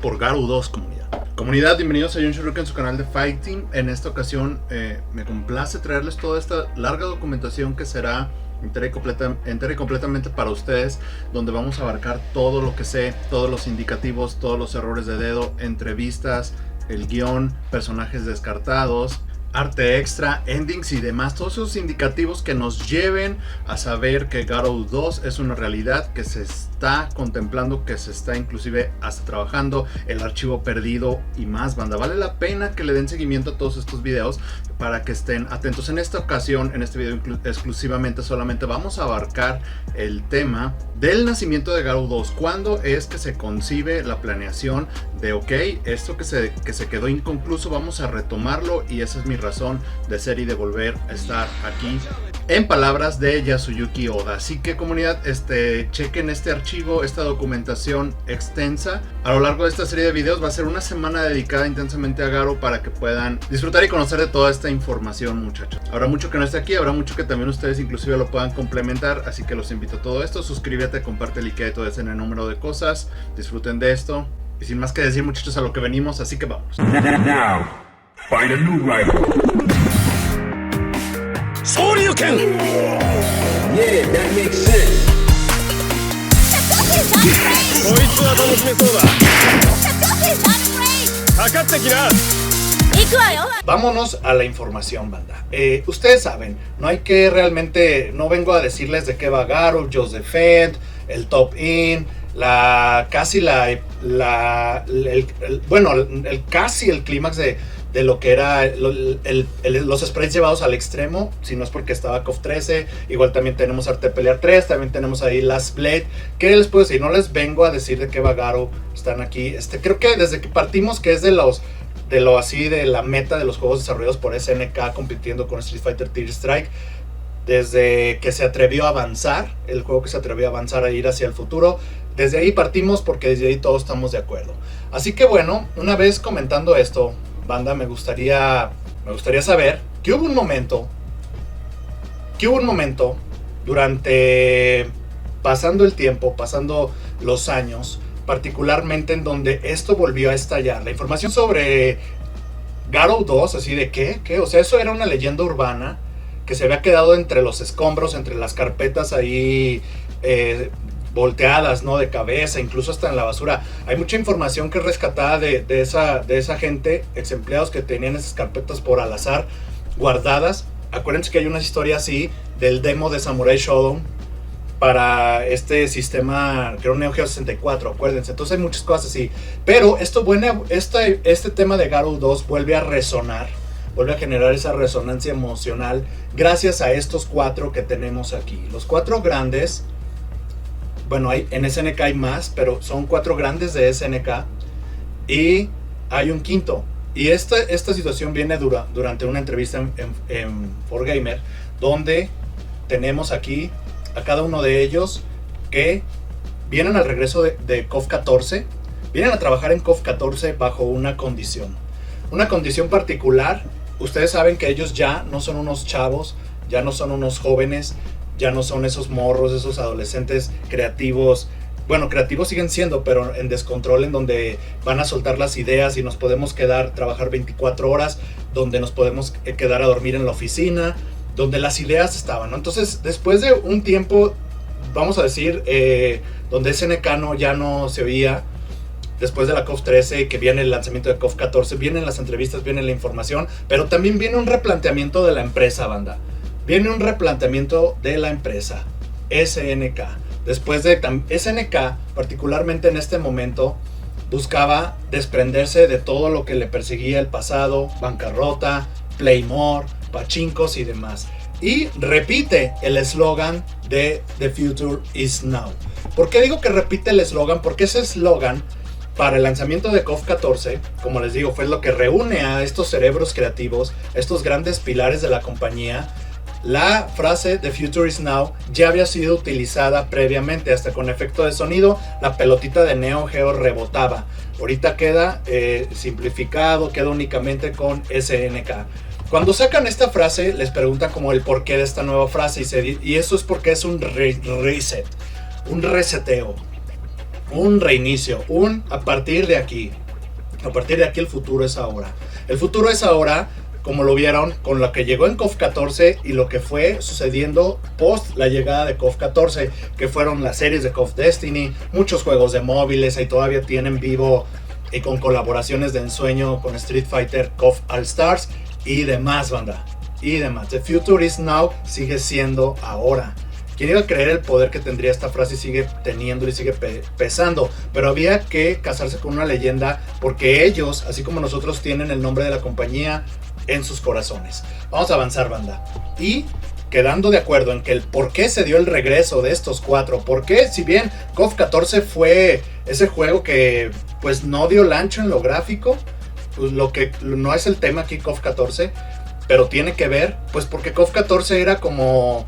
por Garou 2, comunidad. Comunidad, bienvenidos a Jon Shuriken en su canal de Fighting. En esta ocasión me complace traerles toda esta larga documentación que será entera y completamente para ustedes, donde vamos a abarcar todo lo que sé, todos los indicativos, todos los errores de dedo, entrevistas, el guión, personajes descartados, arte extra, endings y demás, todos esos indicativos que nos lleven a saber que Garou 2 es una realidad, que se está contemplando, que se está inclusive hasta trabajando, el archivo perdido y más, banda. Vale la pena que le den seguimiento a todos estos videos para que estén atentos. En esta ocasión, en este video exclusivamente, solamente vamos a abarcar el tema del nacimiento de Garou 2. ¿Cuándo es que se concibe la planeación de ok, esto que se quedó inconcluso, vamos a retomarlo? Y esa es mi razón de ser y de volver a estar aquí, en palabras de Yasuyuki Oda. Así que, comunidad, chequen este archivo, esta documentación extensa. A lo largo de esta serie de videos va a ser una semana dedicada intensamente a Garou para que puedan disfrutar y conocer de toda esta información, muchachos. Habrá mucho que no esté aquí, habrá mucho que también ustedes inclusive lo puedan complementar, así que los invito a todo esto. Suscríbete, comparte, likea, todo eso en el número de cosas. Disfruten de esto. Y sin más que decir, muchachos, a lo que venimos, así que vamos. Now, find a new rival. Shoryuken! Yeah, that makes sense. こいつは楽しめそうだ。かかってきな。 Vámonos a la información, banda. Ustedes saben, no hay que realmente, no vengo a decirles de qué va Garou, Josephette, el Top In, casi el clímax de lo que era los sprites llevados al extremo, si no es porque estaba KOF 13, igual también tenemos Arte de Pelear 3, también tenemos ahí Last Blade. ¿Qué les puedo decir? No les vengo a decir de qué va Garou, están aquí. Creo que desde que partimos, que es de la meta de los juegos desarrollados por SNK compitiendo con Street Fighter Third Strike, desde que se atrevió a avanzar, el juego que se atrevió a avanzar a ir hacia el futuro, desde ahí partimos porque desde ahí todos estamos de acuerdo. Así que bueno, una vez comentando esto, banda, me gustaría saber que hubo un momento durante, pasando el tiempo, pasando los años, particularmente en donde esto volvió a estallar. La información sobre Garou 2, así de ¿qué? O sea, eso era una leyenda urbana que se había quedado entre los escombros, entre las carpetas ahí volteadas, ¿no? De cabeza, incluso hasta en la basura. Hay mucha información que es rescatada de esa gente, ex empleados que tenían esas carpetas por al azar guardadas. Acuérdense que hay una historia así del demo de Samurai Shodown para este sistema, que era un Neo Geo 64, acuérdense. Entonces hay muchas cosas así. Pero este tema de Garou 2 vuelve a resonar, vuelve a generar esa resonancia emocional gracias a estos cuatro que tenemos aquí. Los cuatro grandes, bueno, en SNK hay más, pero son cuatro grandes de SNK y hay un quinto. Y esta situación viene durante una entrevista en 4Gamer, donde tenemos aquí a cada uno de ellos que vienen al regreso de KOF 14, vienen a trabajar en KOF 14 bajo una condición particular. Ustedes saben que ellos ya no son unos chavos, ya no son unos jóvenes, ya no son esos morros, esos adolescentes creativos. Bueno, creativos siguen siendo, pero en descontrol, en donde van a soltar las ideas y nos podemos trabajar 24 horas, donde nos podemos quedar a dormir en la oficina, donde las ideas estaban, ¿no? Entonces, después de un tiempo, vamos a decir, donde SNK ya no se oía, después de la KOF 13, que viene el lanzamiento de KOF 14, vienen las entrevistas, viene la información, pero también viene un replanteamiento de la empresa, banda. Viene un replanteamiento de la empresa, SNK. Después de SNK, particularmente en este momento, buscaba desprenderse de todo lo que le perseguía el pasado, bancarrota, Playmore, pachincos y demás. Y repite el eslogan de The Future is Now. ¿Por qué digo que repite el eslogan? Porque ese eslogan para el lanzamiento de KOF 14, como les digo, fue lo que reúne a estos cerebros creativos, estos grandes pilares de la compañía. La frase The Future is Now ya había sido utilizada previamente, hasta con efecto de sonido, la pelotita de Neo Geo rebotaba. Ahorita queda simplificado, queda únicamente con SNK. Cuando sacan esta frase, les preguntan como el porqué de esta nueva frase y eso es porque es un reset, un reseteo. un reinicio, a partir de aquí el futuro es ahora. El futuro es ahora, como lo vieron con lo que llegó en KOF 14 y lo que fue sucediendo post la llegada de KOF 14, que fueron las series de KOF Destiny, muchos juegos de móviles, ahí todavía tienen vivo y con colaboraciones de ensueño con Street Fighter, KOF All Stars y demás, banda, y demás. The future is now sigue siendo ahora. ¿Quién iba a creer el poder que tendría esta frase? Sigue teniendo y sigue pesando. Pero había que casarse con una leyenda porque ellos, así como nosotros, tienen el nombre de la compañía en sus corazones. Vamos a avanzar, banda. Y quedando de acuerdo en que el por qué se dio el regreso de estos cuatro. Porque si bien KOF 14 fue ese juego que pues no dio el ancho en lo gráfico, pues lo que no es el tema aquí KOF 14, pero tiene que ver, pues porque KOF 14 era como...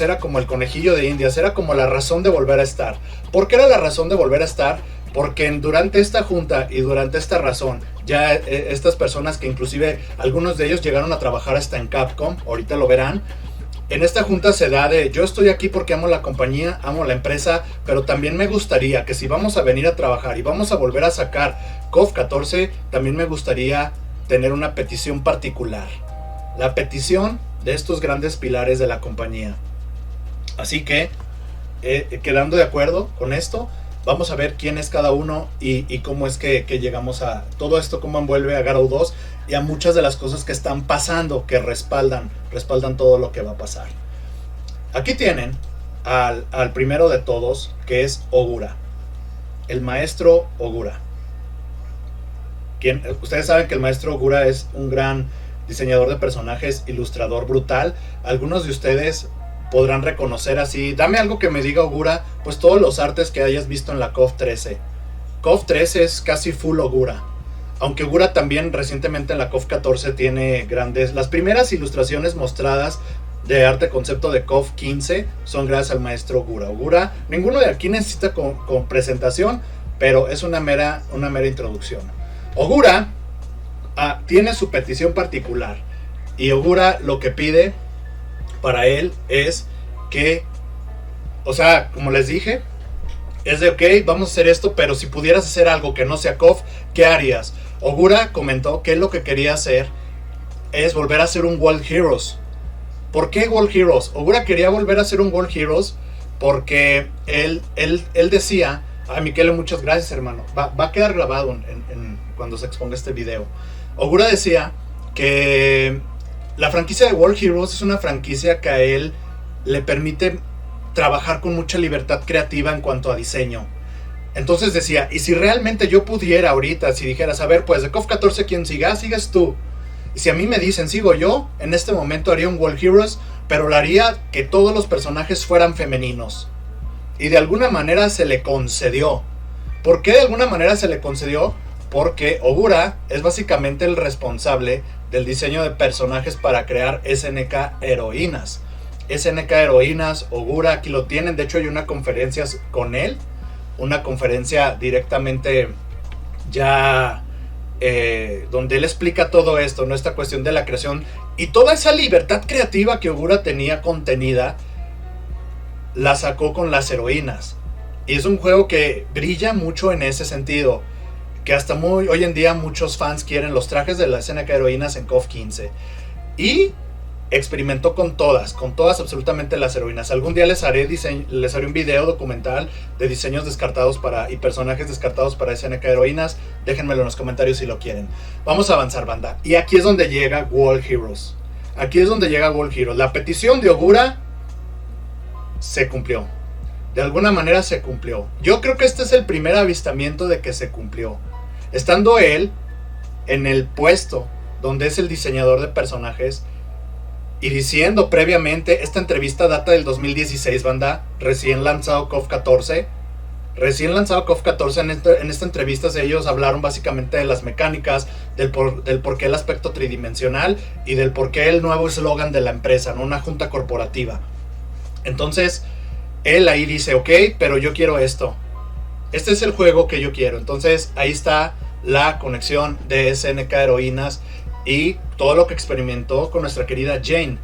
era como el conejillo de Indias, era como la razón de volver a estar. ¿Por qué era la razón de volver a estar? Porque durante esta junta y durante esta razón, ya estas personas que inclusive algunos de ellos llegaron a trabajar hasta en Capcom, ahorita lo verán, en esta junta se da de yo estoy aquí porque amo la compañía, amo la empresa, pero también me gustaría que si vamos a venir a trabajar y vamos a volver a sacar KOF 14, también me gustaría tener una petición particular. La petición de estos grandes pilares de la compañía. Así que, quedando de acuerdo con esto, vamos a ver quién es cada uno y cómo es que llegamos a todo esto, cómo envuelve a Garou 2 y a muchas de las cosas que están pasando, que respaldan todo lo que va a pasar. Aquí tienen al primero de todos, que es Ogura, el maestro Ogura. Ustedes saben que el maestro Ogura es un gran diseñador de personajes, ilustrador brutal. Algunos de ustedes podrán reconocer así, dame algo que me diga Ogura, pues todos los artes que hayas visto en la KOF 13. KOF 13 es casi full Ogura, aunque Ogura también recientemente en la KOF 14 tiene grandes, las primeras ilustraciones mostradas de arte concepto de KOF 15 son gracias al maestro Ogura. Ogura, ninguno de aquí necesita con presentación, pero es una mera introducción. Ogura tiene su petición particular y Ogura lo que pide para él es que, o sea, como les dije, es de ok, vamos a hacer esto, pero si pudieras hacer algo que no sea KOF, ¿qué harías? Ogura comentó que lo que quería hacer es volver a hacer un World Heroes. ¿Por qué World Heroes? Ogura quería volver a hacer un World Heroes porque él decía, Miquel, muchas gracias, hermano, va a quedar grabado cuando se exponga este video. Ogura decía que la franquicia de World Heroes es una franquicia que a él le permite trabajar con mucha libertad creativa en cuanto a diseño. Entonces decía, y si realmente yo pudiera ahorita, si dijeras, a ver, pues de KOF 14 ¿quién siga? Sigues tú. Y si a mí me dicen, sigo yo, en este momento haría un World Heroes, pero lo haría que todos los personajes fueran femeninos. Y de alguna manera se le concedió. ¿Por qué de alguna manera se le concedió? Porque Ogura es básicamente el responsable del diseño de personajes para crear SNK Heroínas. SNK Heroínas, Ogura, aquí lo tienen. De hecho hay una conferencia con él, una conferencia directamente ya donde él explica todo esto, ¿no? Esta cuestión de la creación y toda esa libertad creativa que Ogura tenía contenida, la sacó con las heroínas. Y es un juego que brilla mucho en ese sentido, que hasta hoy en día muchos fans quieren los trajes de las SNK Heroínas en KOF 15. Y experimentó con todas absolutamente las heroínas. Algún día les haré un video documental de diseños descartados y personajes descartados para SNK Heroínas. Déjenmelo en los comentarios si lo quieren. Vamos a avanzar, banda. Y aquí es donde llega World Heroes. La petición de Ogura se cumplió. De alguna manera se cumplió. Yo creo que este es el primer avistamiento de que se cumplió. Estando él en el puesto donde es el diseñador de personajes y diciendo previamente, esta entrevista data del 2016, banda, recién lanzado KOF 14. En esta entrevista ellos hablaron básicamente de las mecánicas, del por qué el aspecto tridimensional y del por qué el nuevo eslogan de la empresa, ¿no? Una junta corporativa. Entonces él ahí dice, ok, pero yo quiero esto. Este es el juego que yo quiero. Entonces ahí está la conexión de SNK Heroínas y todo lo que experimentó con nuestra querida Jane.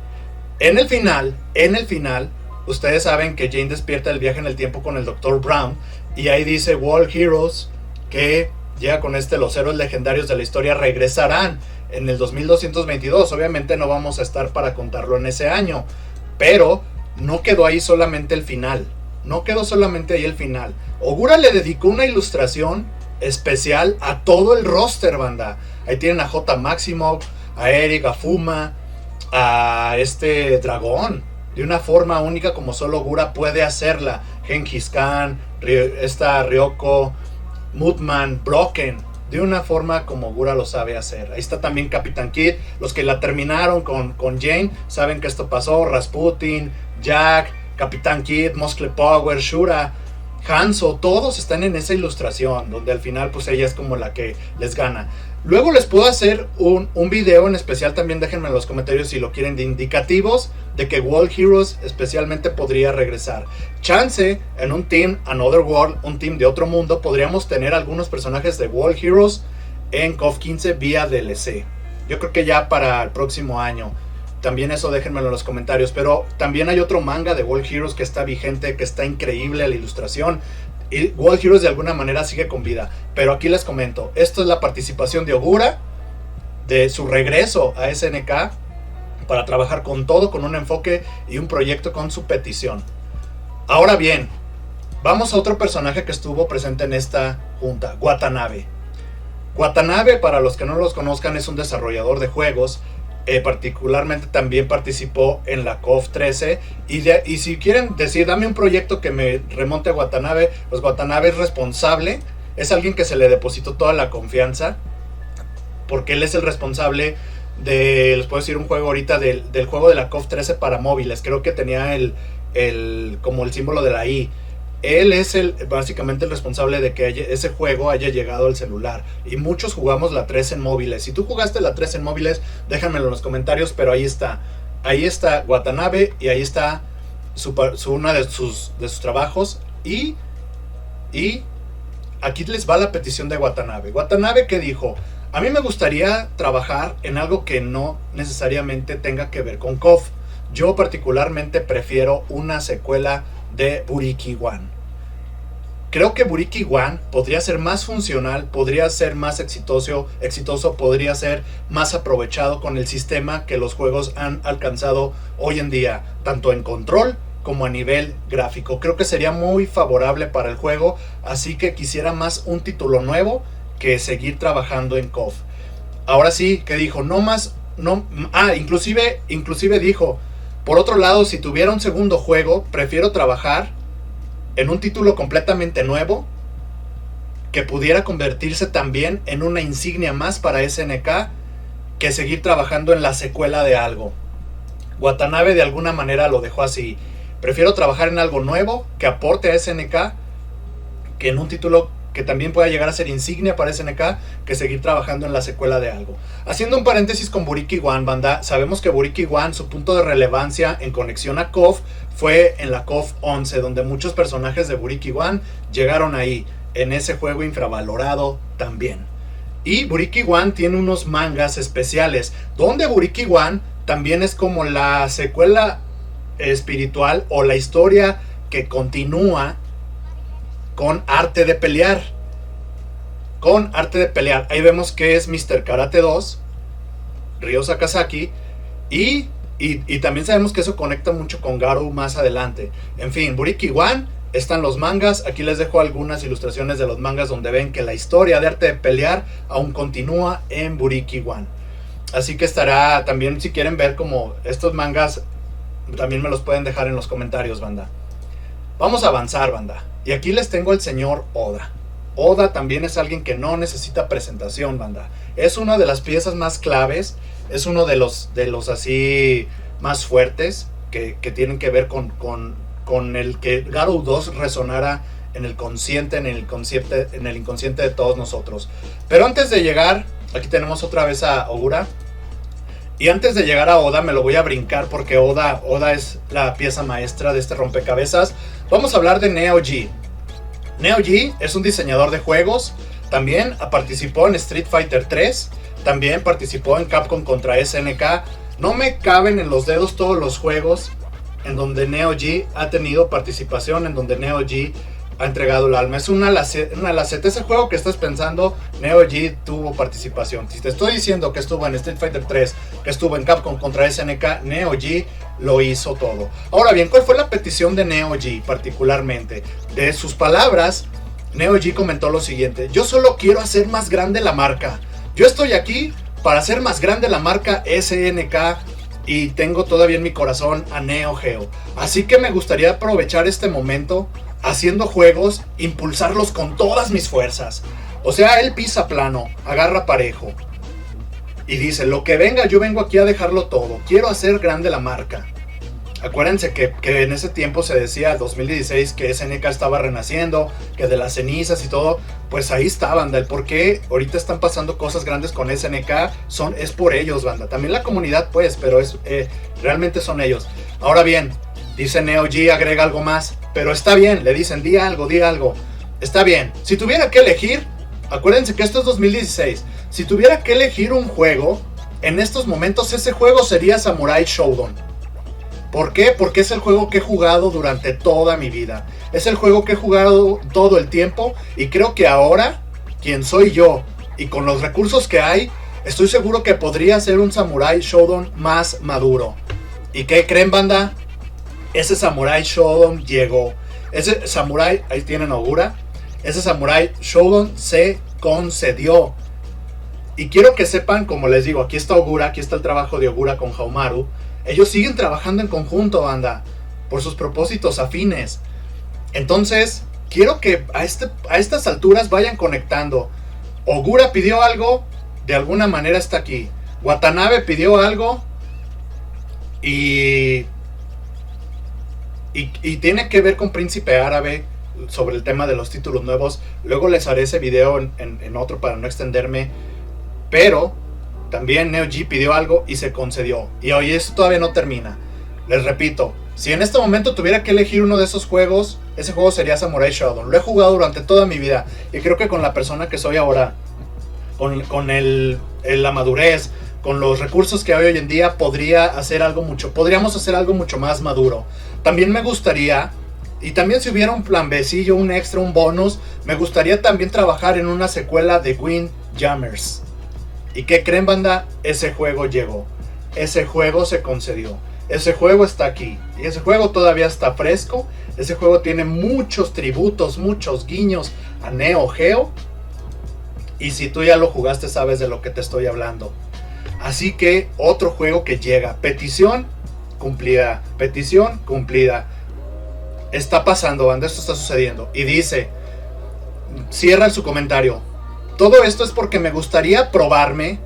En el final, ustedes saben que Jane despierta del viaje en el tiempo con el Dr. Brown y ahí dice World Heroes, que llega con los héroes legendarios de la historia regresarán en el 2222. Obviamente no vamos a estar para contarlo en ese año, pero no quedó ahí solamente el final. No quedó solamente ahí el final. Ogura le dedicó una ilustración especial a todo el roster, banda. Ahí tienen a J. Maximoff, a Eric, a Fuma, a este dragón, de una forma única como solo Ogura puede hacerla. Genghis Khan, Ryoko, Mudman, Broken, de una forma como Ogura lo sabe hacer. Ahí está también Capitán Kidd. Los que la terminaron con Jane saben que esto pasó. Rasputin, Jack, Capitán Kidd, Muscle Power, Shura, Hanzo, todos están en esa ilustración, donde al final pues ella es como la que les gana. Luego les puedo hacer un video en especial, también déjenme en los comentarios si lo quieren, de indicativos de que World Heroes especialmente podría regresar. Chance en un team Another World, un team de otro mundo, podríamos tener algunos personajes de World Heroes en KOF 15 vía DLC. Yo creo que ya para el próximo año. También eso déjenmelo en los comentarios. Pero también hay otro manga de World Heroes que está vigente, que está increíble la ilustración. Y World Heroes de alguna manera sigue con vida. Pero aquí les comento, esto es la participación de Ogura, de su regreso a SNK, para trabajar con todo, con un enfoque y un proyecto con su petición. Ahora bien, vamos a otro personaje que estuvo presente en esta junta, Watanabe. Watanabe, para los que no los conozcan, es un desarrollador de juegos. Particularmente también participó en la KOF 13 y si quieren decir dame un proyecto que me remonte a Watanabe, pues Watanabe es responsable, es alguien que se le depositó toda la confianza, porque él es el responsable de, les puedo decir un juego ahorita, del juego de la KOF 13 para móviles. Creo que tenía como el símbolo de la I. Él es básicamente el responsable de que ese juego haya llegado al celular. Y muchos jugamos la 3 en móviles. Si tú jugaste la 3 en móviles, déjamelo en los comentarios, pero ahí está. Ahí está Watanabe y ahí está uno de sus trabajos. Y aquí les va la petición de Watanabe. Watanabe, que dijo: a mí me gustaría trabajar en algo que no necesariamente tenga que ver con KOF. Yo particularmente prefiero una secuela de Buriki One. Creo que Buriki One podría ser más funcional, podría ser más exitoso, podría ser más aprovechado con el sistema que los juegos han alcanzado hoy en día, tanto en control como a nivel gráfico. Creo que sería muy favorable para el juego, así que quisiera más un título nuevo que seguir trabajando en KOF. Ahora sí, que dijo, inclusive dijo, por otro lado, si tuviera un segundo juego, prefiero trabajar en un título completamente nuevo que pudiera convertirse también en una insignia más para SNK que seguir trabajando en la secuela de algo. Watanabe de alguna manera lo dejó así: prefiero trabajar en algo nuevo que aporte a SNK, que en un título que también pueda llegar a ser insignia para SNK, que seguir trabajando en la secuela de algo. Haciendo un paréntesis con Buriki One, banda, sabemos que Buriki One, su punto de relevancia en conexión a KOF fue en la KOF 11, donde muchos personajes de Buriki One llegaron ahí, en ese juego infravalorado también. Y Buriki One tiene unos mangas especiales, donde Buriki One también es como la secuela espiritual o la historia que continúa con arte de pelear. Ahí vemos que es Mr. Karate 2, Ryo Sakazaki, y también sabemos que eso conecta mucho con Garou más adelante. En fin, Buriki One, están los mangas. Aquí les dejo algunas ilustraciones de los mangas donde ven que la historia de arte de pelear aún continúa en Buriki One. Así que estará también, si quieren ver como estos mangas, también me los pueden dejar en los comentarios, banda. Vamos a avanzar, banda. Y aquí les tengo al señor Oda. Oda también es alguien que no necesita presentación, banda. Es una de las piezas más claves. Es uno de los así más fuertes que tienen que ver con el que Garou 2 resonara en el inconsciente de todos nosotros. Pero antes de llegar, aquí tenemos otra vez a Ogura. Y antes de llegar a Oda, me lo voy a brincar porque Oda es la pieza maestra de este rompecabezas. Vamos a hablar de Neo G. Neo G es un diseñador de juegos. También participó en Street Fighter 3. También participó en Capcom contra SNK. No me caben en los dedos todos los juegos en donde Neo G ha tenido participación, en donde Neo G ha entregado el alma. Es una laceta. Ese juego que estás pensando, Neo G tuvo participación. Si te estoy diciendo que estuvo en Street Fighter 3, que estuvo en Capcom contra SNK, Neo G lo hizo todo. Ahora bien, ¿cuál fue la petición de Neo G particularmente? De sus palabras, Neo G comentó lo siguiente: yo solo quiero hacer más grande la marca. Yo estoy aquí para hacer más grande la marca SNK y tengo todavía en mi corazón a Neo Geo. Así que me gustaría aprovechar este momento haciendo juegos, impulsarlos con todas mis fuerzas. O sea, él pisa plano, agarra parejo y dice: lo que venga, yo vengo aquí a dejarlo todo. Quiero hacer grande la marca. Acuérdense que en ese tiempo se decía, 2016, que SNK estaba renaciendo, que de las cenizas y todo. Pues ahí está, banda. El por qué ahorita están pasando cosas grandes con SNK es por ellos, banda. También la comunidad, pues, pero realmente son ellos. Ahora bien, dice Neo G, agrega algo más. Pero está bien, le dicen, di algo. Está bien. Si tuviera que elegir, acuérdense que esto es 2016. Si tuviera que elegir un juego, en estos momentos ese juego sería Samurai Shodown. ¿Por qué? Porque es el juego que he jugado durante toda mi vida. Es el juego que he jugado todo el tiempo. Y creo que ahora, quien soy yo, y con los recursos que hay, estoy seguro que podría ser un Samurai Shodown más maduro. ¿Y qué creen, banda? Ese Samurai Shodown llegó. Ese Samurai, ahí tienen Ogura. Ese Samurai Shodown se concedió. Y quiero que sepan, como les digo, aquí está Ogura, aquí está el trabajo de Ogura con Haomaru. Ellos siguen trabajando en conjunto, banda, por sus propósitos afines. Entonces, quiero que a estas alturas vayan conectando. Ogura pidió algo, de alguna manera está aquí. Watanabe pidió algo y tiene que ver con Príncipe Árabe, sobre el tema de los títulos nuevos. Luego les haré ese video en otro para no extenderme. Pero también Neo G pidió algo y se concedió. Y hoy esto todavía no termina. Les repito, si en este momento tuviera que elegir uno de esos juegos, ese juego sería Samurai Shodown. Lo he jugado durante toda mi vida. Y creo que con la persona que soy ahora, con la madurez, con los recursos que hay hoy en día, podríamos hacer algo mucho más maduro. También me gustaría, y también si hubiera un plan Bcillo, un extra, un bonus, me gustaría también trabajar en una secuela de Windjammers. ¿Y qué creen, banda? Ese juego llegó. Ese juego se concedió. Ese juego está aquí. Y ese juego todavía está fresco. Ese juego tiene muchos tributos, muchos guiños a Neo Geo. Y si tú ya lo jugaste, sabes de lo que te estoy hablando. Así que otro juego que llega. Petición cumplida. Petición cumplida. Está pasando, banda. Esto está sucediendo. Y dice, cierra su comentario: todo esto es porque me gustaría probarme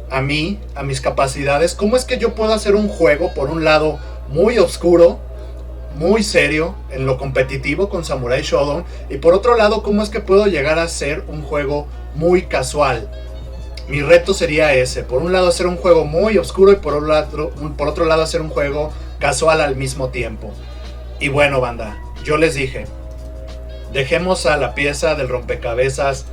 a mí, a mis capacidades. ¿Cómo es que yo puedo hacer un juego, por un lado, muy oscuro, muy serio, en lo competitivo con Samurai Shodown? Y por otro lado, ¿cómo es que puedo llegar a hacer un juego muy casual? Mi reto sería ese. Por un lado, hacer un juego muy oscuro y por otro lado, hacer un juego casual al mismo tiempo. Y bueno, banda, yo les dije, dejemos a la pieza del rompecabezas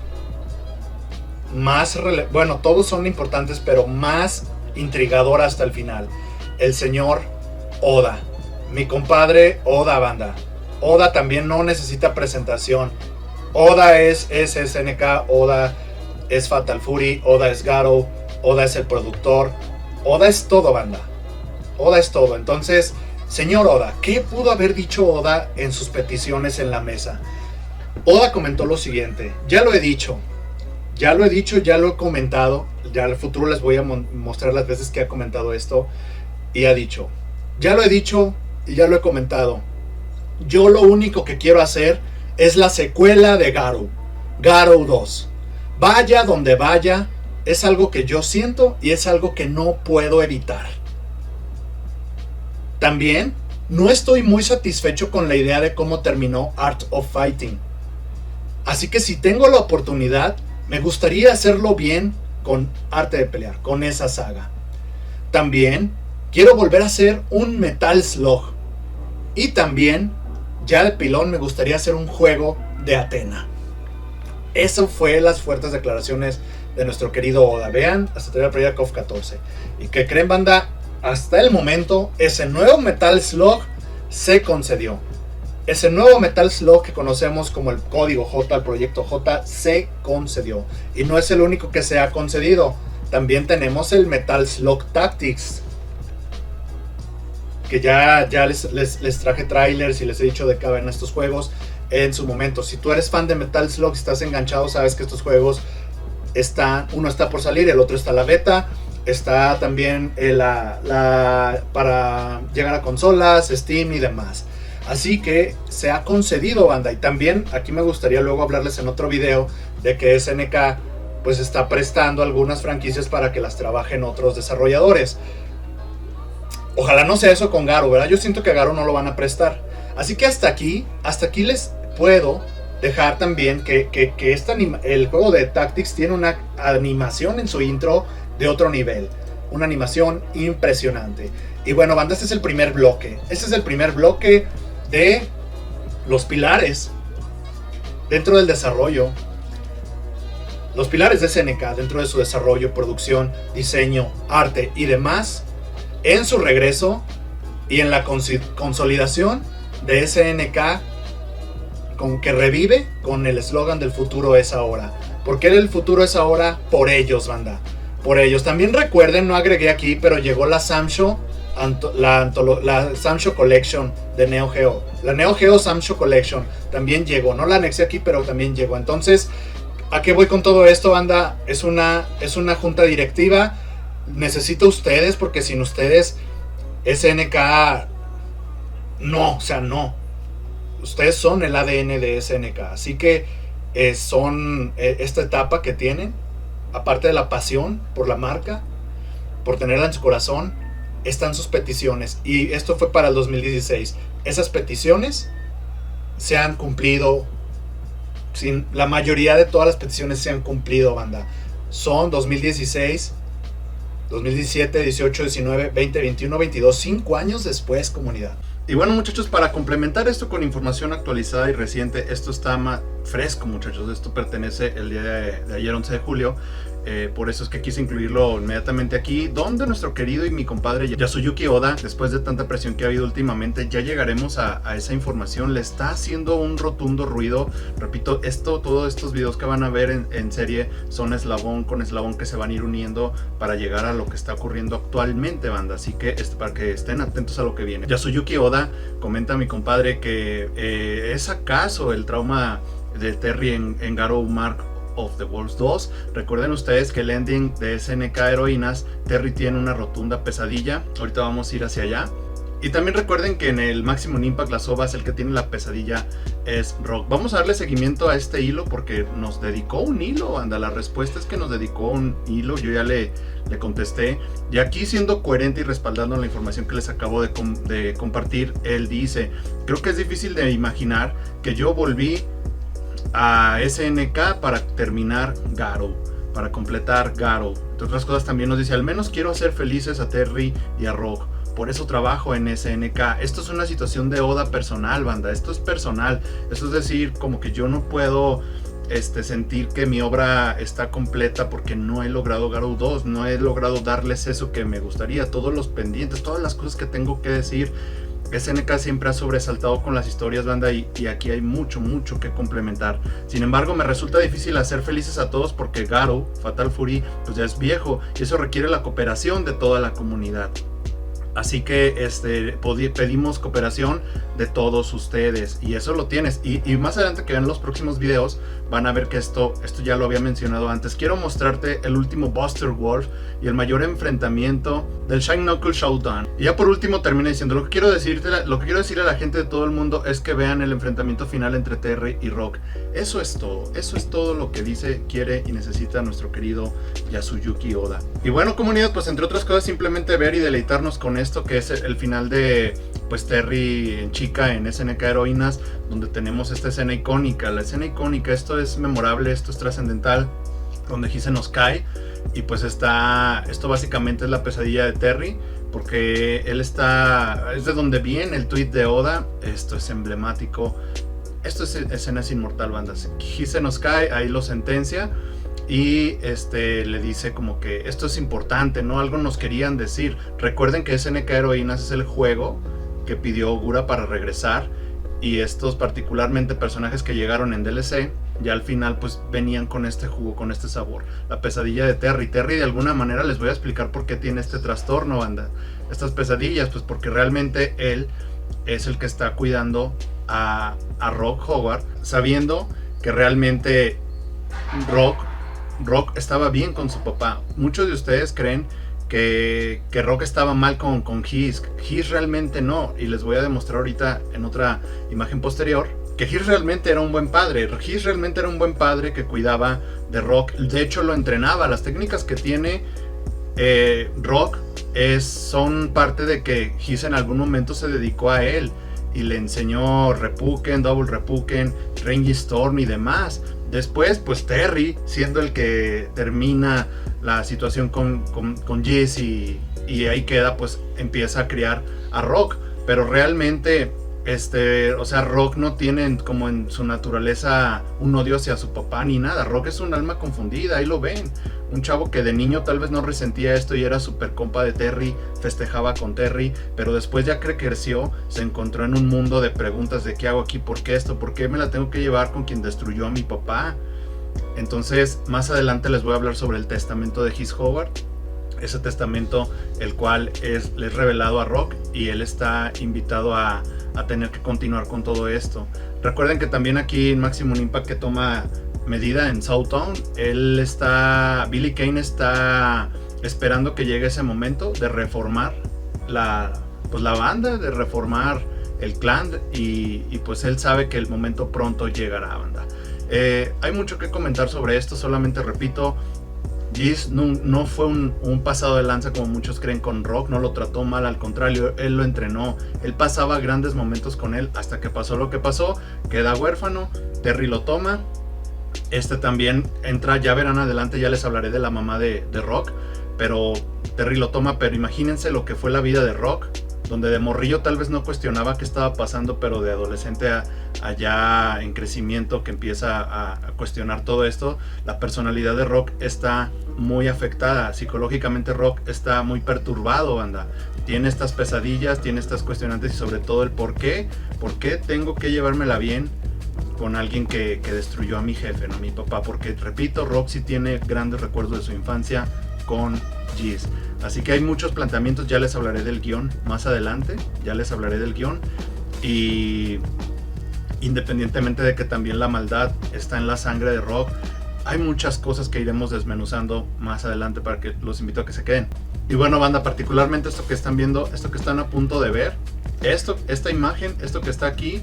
más bueno, todos son importantes, pero más intrigador hasta el final. El señor Oda, mi compadre Oda, banda. Oda también no necesita presentación. Oda es SNK, Oda es Fatal Fury, Oda es Garou, Oda es el productor. Oda es todo, banda. Oda es todo. Entonces, señor Oda, ¿qué pudo haber dicho Oda en sus peticiones en la mesa? Oda comentó lo siguiente: ya lo he dicho, ya lo he comentado, ya al futuro les voy a mostrar las veces que ha comentado esto, y ha dicho, ya lo he dicho y ya lo he comentado, yo lo único que quiero hacer es la secuela de Garou 2. Vaya donde vaya, es algo que yo siento y es algo que no puedo evitar. También no estoy muy satisfecho con la idea de cómo terminó Art of Fighting. Así que si tengo la oportunidad, me gustaría hacerlo bien con Arte de Pelear, con esa saga. También quiero volver a hacer un Metal Slug. Y también, ya de pilón, me gustaría hacer un juego de Athena. Eso fue las fuertes declaraciones de nuestro querido Oda. Vean, hasta tener la KOF 14. ¿Y qué creen, banda? Hasta el momento, ese nuevo Metal Slug se concedió. ese nuevo Metal Slug que conocemos como el Código J, el Proyecto J, se concedió. Y no es el único que se ha concedido. También tenemos el Metal Slug Tactics, que ya les traje trailers y les he dicho de qué van estos juegos en su momento. Si tú eres fan de Metal Slug, si estás enganchado, sabes que estos juegos uno está por salir, el otro está la beta. Está también para llegar a consolas, Steam y demás. Así que se ha concedido, banda. Y también aquí me gustaría luego hablarles en otro video de que SNK pues está prestando algunas franquicias para que las trabajen otros desarrolladores. Ojalá no sea eso con Garou, ¿verdad? Yo siento que a Garou no lo van a prestar. Así que hasta aquí les puedo dejar también que el juego de Tactics tiene una animación en su intro de otro nivel. Una animación impresionante. Y bueno, banda, este es el primer bloque. Este es el primer bloque de los pilares dentro del desarrollo. Los pilares de SNK dentro de su desarrollo, producción, diseño, arte y demás, en su regreso y en la consolidación de SNK, con que revive con el eslogan del futuro es ahora. ¿Por qué el futuro es ahora? Por ellos, banda. Por ellos. También recuerden, no agregué aquí, pero llegó la Samsho, la Samsho Collection de Neo Geo. La Neo Geo Samsho Collection también llegó. No la anexé aquí, pero también llegó. Entonces, ¿a qué voy con todo esto, banda? Es una junta directiva. Necesito ustedes, porque sin ustedes SNK no. Ustedes son el ADN de SNK. Así que son esta etapa que tienen, aparte de la pasión por la marca, por tenerla en su corazón, están sus peticiones. Y esto fue para el 2016. Esas peticiones se han cumplido. La mayoría de todas las peticiones se han cumplido, banda. Son 2016, 2017, 18, 19, 20, 21, 22, 5 años después, comunidad. Y bueno, muchachos, para complementar esto con información actualizada y reciente, esto está más fresco, muchachos. Esto pertenece el día de ayer, 11 de julio. Por eso es que quise incluirlo inmediatamente aquí, donde nuestro querido y mi compadre Yasuyuki Oda, después de tanta presión que ha habido últimamente, ya llegaremos a esa información. Le está haciendo un rotundo ruido. Repito, todos estos videos que van a ver en serie son eslabón con eslabón que se van a ir uniendo para llegar a lo que está ocurriendo actualmente, banda. Así que para que estén atentos a lo que viene. Yasuyuki Oda comenta a mi compadre que ¿es acaso el trauma de Terry en Garou Mark of the Wolves 2? Recuerden ustedes que el ending de SNK Heroínas, Terry tiene una rotunda pesadilla. Ahorita vamos a ir hacia allá. Y también recuerden que en el Maximum Impact las ovas, el que tiene la pesadilla es Rock. Vamos a darle seguimiento a este hilo porque nos dedicó un hilo, anda. La respuesta es que nos dedicó un hilo. Yo ya le contesté. Y aquí, siendo coherente y respaldando la información que les acabo de compartir, él dice: creo que es difícil de imaginar que yo volví a SNK para terminar Garou, para completar Garou. Entre otras cosas, también nos dice: al menos quiero hacer felices a Terry y a Rock, por eso trabajo en SNK. Esto es una situación de Oda personal, banda. Esto es personal. Esto es decir, como que yo no puedo sentir que mi obra está completa porque no he logrado Garou 2, no he logrado darles eso que me gustaría, todos los pendientes, todas las cosas que tengo que decir. SNK siempre ha sobresaltado con las historias, banda, y aquí hay mucho que complementar. Sin embargo, me resulta difícil hacer felices a todos porque Garou, Fatal Fury, pues ya es viejo y eso requiere la cooperación de toda la comunidad. Así que pedimos cooperación de todos ustedes, y eso lo tienes. Y más adelante que vean los próximos videos van a ver que esto ya lo había mencionado antes. Quiero mostrarte el último Buster Wolf y el mayor enfrentamiento del Shine Knuckle Showdown. Y ya por último termina diciendo: lo que quiero decirle a la gente de todo el mundo es que vean el enfrentamiento final entre Terry y Rock. Eso es todo lo que dice, quiere y necesita nuestro querido Yasuyuki Oda. Y bueno, comunidad, pues entre otras cosas, simplemente ver y deleitarnos con esto, que es el final de pues Terry en chica en SNK Heroínas, donde tenemos esta escena icónica. La escena icónica, esto es memorable, esto es trascendental, donde Hise nos cae. Y pues esto básicamente es la pesadilla de Terry, porque es de donde viene el tweet de Oda. Esto es emblemático. Esto es escenas inmortal, bandas. Hise nos cae, ahí lo sentencia. Y le dice como que esto es importante, ¿no? Algo nos querían decir. Recuerden que SNK Heroínas es el juego que pidió Ogura para regresar. y estos particularmente personajes que llegaron en DLC, ya al final pues venían con este jugo, con este sabor. La pesadilla de Terry. Terry de alguna manera les voy a explicar por qué tiene este trastorno, banda. Estas pesadillas, pues porque realmente él es el que está cuidando a Rock Howard, sabiendo que realmente Rock estaba bien con su papá. Muchos de ustedes creen que Rock estaba mal con Hiss. Hiss realmente no, y les voy a demostrar ahorita en otra imagen posterior que Hiss realmente era un buen padre. Hiss realmente era un buen padre que cuidaba de Rock. De hecho lo entrenaba. Las técnicas que tiene Rock son parte de que Hiss en algún momento se dedicó a él y le enseñó Reppuken, Double Reppuken, Range Storm y demás. Después pues Terry, siendo el que termina la situación con Jess y ahí queda, pues empieza a criar a Rock. Pero realmente o sea, Rock no tiene como en su naturaleza un odio hacia su papá ni nada. Rock es un alma confundida, ahí lo ven. Un chavo que de niño tal vez no resentía esto y era súper compa de Terry, festejaba con Terry, pero después ya que creció, se encontró en un mundo de preguntas de qué hago aquí, por qué esto, por qué me la tengo que llevar con quien destruyó a mi papá. Entonces, más adelante les voy a hablar sobre el testamento de Hiss Howard. Ese testamento, el cual le es revelado a Rock y él está invitado a tener que continuar con todo esto. Recuerden que también aquí en Maximum Impact que toma medida en Southtown, Billy Kane está esperando que llegue ese momento de reformar la banda, de reformar el clan y pues él sabe que el momento pronto llegará, banda. Hay mucho que comentar sobre esto, solamente repito, Jess no fue un pasado de lanza como muchos creen con Rock, no lo trató mal, al contrario, él lo entrenó, él pasaba grandes momentos con él hasta que pasó lo que pasó, queda huérfano, Terry lo toma, también entra, ya verán adelante, ya les hablaré de la mamá de Rock, pero Terry lo toma, pero imagínense lo que fue la vida de Rock, donde de morrillo tal vez no cuestionaba qué estaba pasando, pero de adolescente allá en crecimiento que empieza a cuestionar todo esto, la personalidad de Rock está muy afectada, psicológicamente Rock está muy perturbado, banda. Tiene estas pesadillas, tiene estas cuestionantes y sobre todo el por qué tengo que llevármela bien con alguien que destruyó a mi jefe, no a mi papá, porque repito, Rock sí tiene grandes recuerdos de su infancia con Jess. Así que hay muchos planteamientos, ya les hablaré del guión más adelante, y independientemente de que también la maldad está en la sangre de Rock, hay muchas cosas que iremos desmenuzando más adelante para que los invito a que se queden. Y bueno, banda, particularmente esto que están viendo, esto que están a punto de ver, esta imagen, esto que está aquí,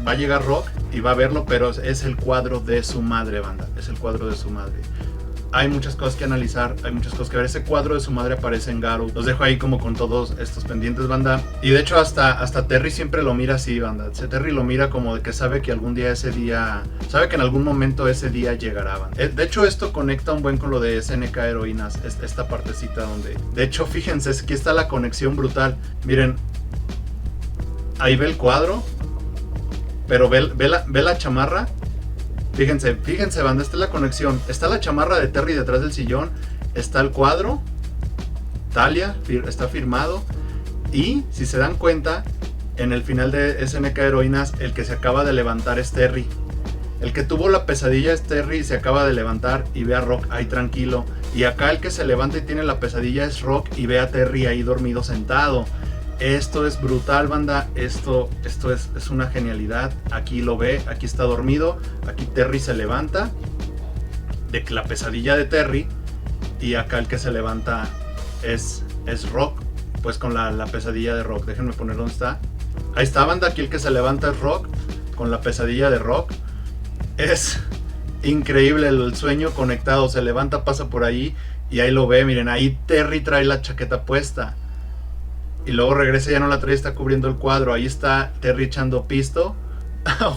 va a llegar Rock y va a verlo, pero es el cuadro de su madre, banda, es el cuadro de su madre. Hay muchas cosas que analizar, hay muchas cosas que ver. Ese cuadro de su madre aparece en Garou. Los dejo ahí como con todos estos pendientes, banda. Y de hecho hasta Terry siempre lo mira así, banda. Terry lo mira como de que sabe que algún día sabe que en algún momento ese día llegará, banda. De hecho esto conecta un buen con lo de SNK Heroínas, esta partecita donde... De hecho fíjense, aquí está la conexión brutal. Miren, ahí ve el cuadro, pero ve la chamarra. Fíjense, banda, esta es la conexión. Está la chamarra de Terry detrás del sillón. Está el cuadro. Talia está firmado. Y si se dan cuenta, en el final de SNK Heroínas, el que se acaba de levantar es Terry. El que tuvo la pesadilla es Terry y se acaba de levantar y ve a Rock ahí tranquilo. Y acá el que se levanta y tiene la pesadilla es Rock y ve a Terry ahí dormido sentado. Esto es brutal, banda, esto es una genialidad. Aquí lo ve, aquí está dormido, aquí Terry se levanta de la pesadilla de Terry y acá el que se levanta es Rock, pues con la pesadilla de Rock. Déjenme poner dónde está. Ahí está, banda, aquí el que se levanta es Rock con la pesadilla de Rock. Es increíble el sueño conectado, se levanta, pasa por ahí y ahí lo ve, miren, ahí Terry trae la chaqueta puesta. Y luego regresa, ya no la trae, está cubriendo el cuadro. Ahí está Terry echando pisto,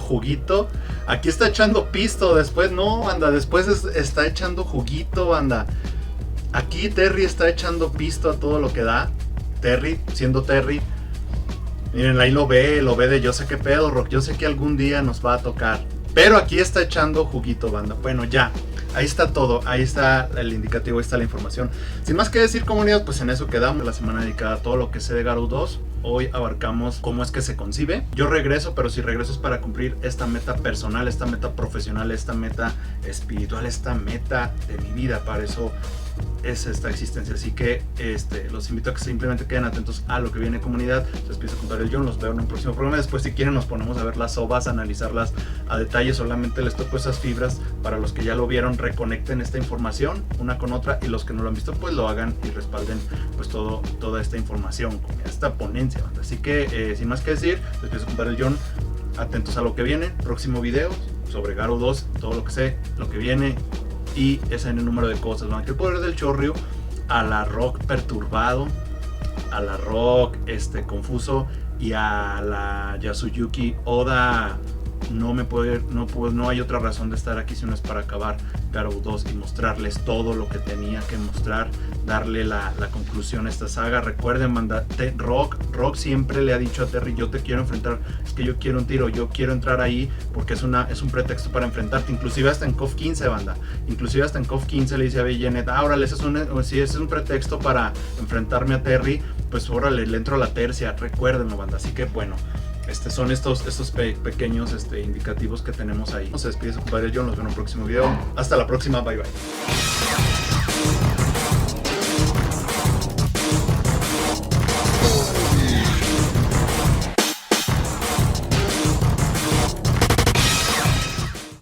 juguito. Aquí está echando pisto, después no, banda, después está echando juguito, banda. Aquí Terry está echando pisto a todo lo que da. Terry, siendo Terry. Miren, ahí lo ve de yo sé qué pedo, Rock, yo sé que algún día nos va a tocar. Pero aquí está echando juguito, banda. Bueno, ya. Ahí está todo, ahí está el indicativo, ahí está la información. Sin más que decir, comunidad, pues en eso quedamos. La semana dedicada a todo lo que sé de Garou 2. Hoy abarcamos cómo es que se concibe. Yo regreso, pero si regreso es para cumplir esta meta personal, esta meta profesional, esta meta espiritual, esta meta de mi vida. Para eso es esta existencia. Así que los invito a que simplemente queden atentos a lo que viene, comunidad. Les empiezo a contar el John, los veo en un próximo programa. Después, si quieren, nos ponemos a ver las ovas, a analizarlas a detalle. Solamente les toco esas fibras. Para los que ya lo vieron, reconecten esta información una con otra, y los que no lo han visto, pues lo hagan y respalden pues toda esta información, esta ponencia. Así que sin más que decir, les empiezo a contar el John. Atentos a lo que viene, próximo video sobre Garou 2, todo lo que sé, lo que viene, y ese en el número de cosas, ¿no? Que el poder del Chorryu, a la Rock perturbado, a la Rock confuso, y a la Yasuyuki Oda. No hay otra razón de estar aquí si no es para acabar Garou 2 y mostrarles todo lo que tenía que mostrar, darle la conclusión a esta saga. Recuerden, banda, Rock siempre le ha dicho a Terry: yo te quiero enfrentar, es que yo quiero un tiro, yo quiero entrar ahí, porque es un pretexto para enfrentarte. Inclusive hasta en KOF 15, banda, inclusive hasta en KOF 15 le dice a Janet: órale, si ese es un pretexto para enfrentarme a Terry, pues órale, le entro a la tercia. Recuérdenlo, banda. Así que bueno, son estos pequeños indicativos que tenemos ahí. Se despide su compadre John, nos vemos en un próximo video. Hasta la próxima, bye bye.